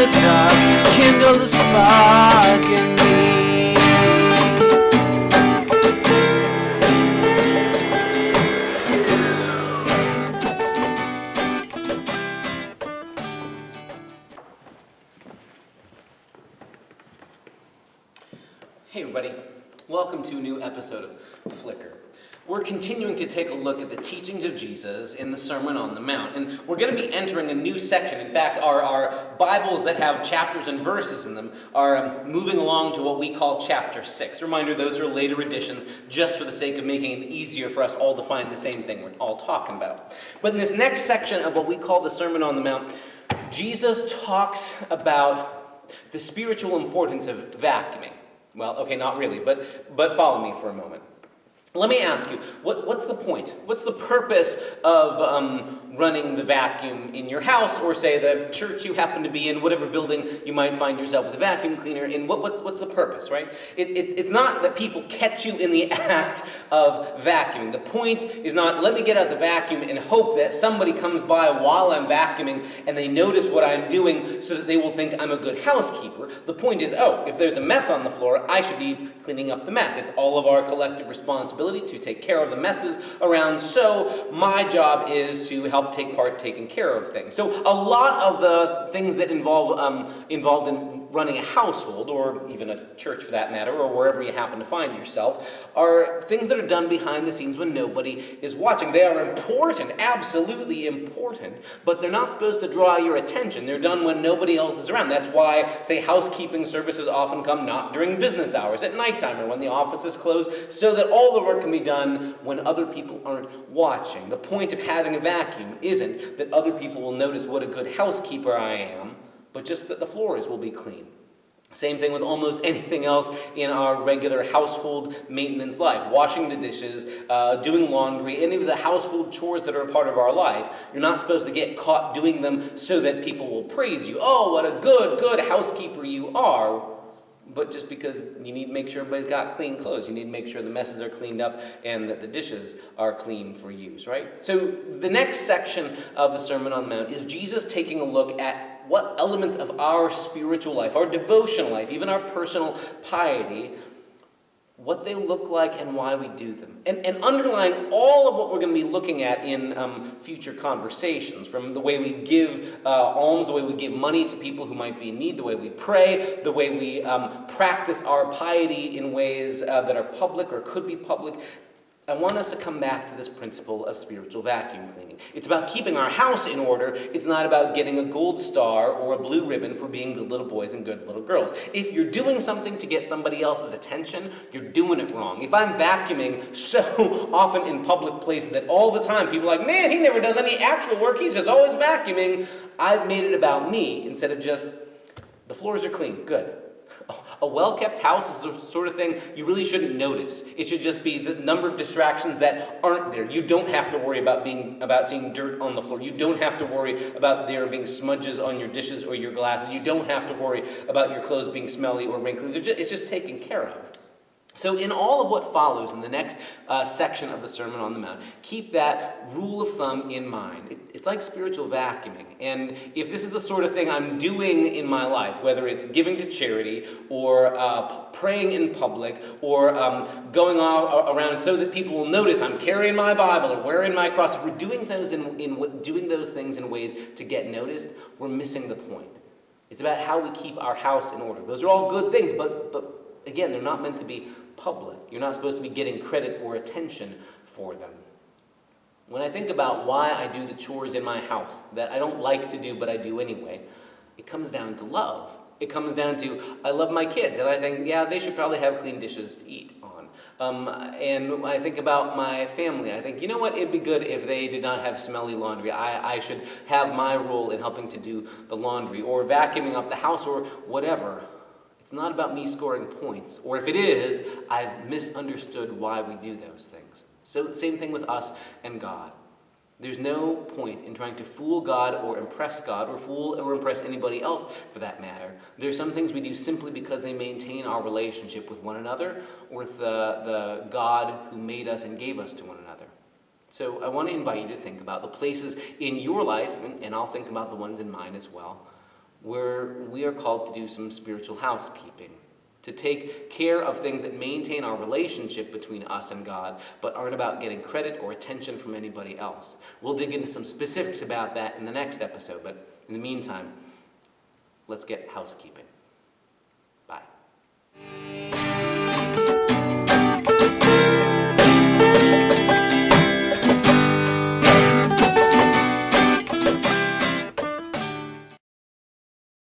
the dark, kindle the spark in me. Hey everybody, welcome to a new episode of Flicker. We're continuing to take a look at the teachings of Jesus in the Sermon on the Mount, and we're going to be entering a new section. In fact, our Bibles that have chapters and verses in them are moving along to what we call chapter 6. Reminder, those are later additions just for the sake of making it easier for us all to find the same thing we're all talking about. But in this next section of what we call the Sermon on the Mount, Jesus talks about the spiritual importance of vacuuming. Well, okay, not really, but follow me for a moment. Let me ask you, what's the point? What's the purpose of running the vacuum in your house, or say the church you happen to be in, whatever building you might find yourself with a vacuum cleaner in? What's the purpose, right? It's not that people catch you in the act of vacuuming. The point is not, let me get out the vacuum and hope that somebody comes by while I'm vacuuming and they notice what I'm doing so that they will think I'm a good housekeeper. The point is, if there's a mess on the floor, I should be cleaning up the mess. It's all of our collective responsibility to take care of the messes around, so my job is to help take part taking care of things. So a lot of the things that involved in running a household, or even a church for that matter, or wherever you happen to find yourself, are things that are done behind the scenes when nobody is watching. They are important, absolutely important, but they're not supposed to draw your attention. They're done when nobody else is around. That's why, say, housekeeping services often come not during business hours, at nighttime, or when the office is closed, so that all the work can be done when other people aren't watching. The point of having a vacuum isn't that other people will notice what a good housekeeper I am, but just that the floors will be clean. Same thing with almost anything else in our regular household maintenance life. Washing the dishes, doing laundry, any of the household chores that are a part of our life. You're not supposed to get caught doing them so that people will praise you. Oh, what a good housekeeper you are. But just because you need to make sure everybody's got clean clothes. You need to make sure the messes are cleaned up and that the dishes are clean for use, right? So the next section of the Sermon on the Mount is Jesus taking a look at what elements of our spiritual life, our devotional life, even our personal piety, what they look like and why we do them. And underlying all of what we're going to be looking at in future conversations, from the way we give alms, the way we give money to people who might be in need, the way we pray, the way we practice our piety in ways that are public or could be public, I want us to come back to this principle of spiritual vacuum cleaning. It's about keeping our house in order. It's not about getting a gold star or a blue ribbon for being good little boys and good little girls. If you're doing something to get somebody else's attention, you're doing it wrong. If I'm vacuuming so often in public places that all the time people are like, man, he never does any actual work, he's just always vacuuming, I've made it about me instead of just, the floors are clean, good. A well-kept house is the sort of thing you really shouldn't notice. It should just be the number of distractions that aren't there. You don't have to worry about seeing dirt on the floor. You don't have to worry about there being smudges on your dishes or your glasses. You don't have to worry about your clothes being smelly or wrinkly. It's just taken care of. So in all of what follows in the next section of the Sermon on the Mount, keep that rule of thumb in mind. It's like spiritual vacuuming. And if this is the sort of thing I'm doing in my life, whether it's giving to charity or praying in public or going around so that people will notice I'm carrying my Bible or wearing my cross, if we're doing those doing those things in ways to get noticed, we're missing the point. It's about how we keep our house in order. Those are all good things, but again, they're not meant to be public. You're not supposed to be getting credit or attention for them. When I think about why I do the chores in my house that I don't like to do but I do anyway, it comes down to love. It comes down to, I love my kids, and I think, yeah, they should probably have clean dishes to eat on. And when I think about my family, I think, you know what, it'd be good if they did not have smelly laundry. I should have my role in helping to do the laundry or vacuuming up the house or whatever. It's not about me scoring points, or if it is, I've misunderstood why we do those things. So the same thing with us and God. There's no point in trying to fool God or impress God, or fool or impress anybody else for that matter. There's some things we do simply because they maintain our relationship with one another, or with the God who made us and gave us to one another. So I want to invite you to think about the places in your life, and I'll think about the ones in mine as well, where we are called to do some spiritual housekeeping, to take care of things that maintain our relationship between us and God, but aren't about getting credit or attention from anybody else. We'll dig into some specifics about that in the next episode, but in the meantime, let's get housekeeping. Bye.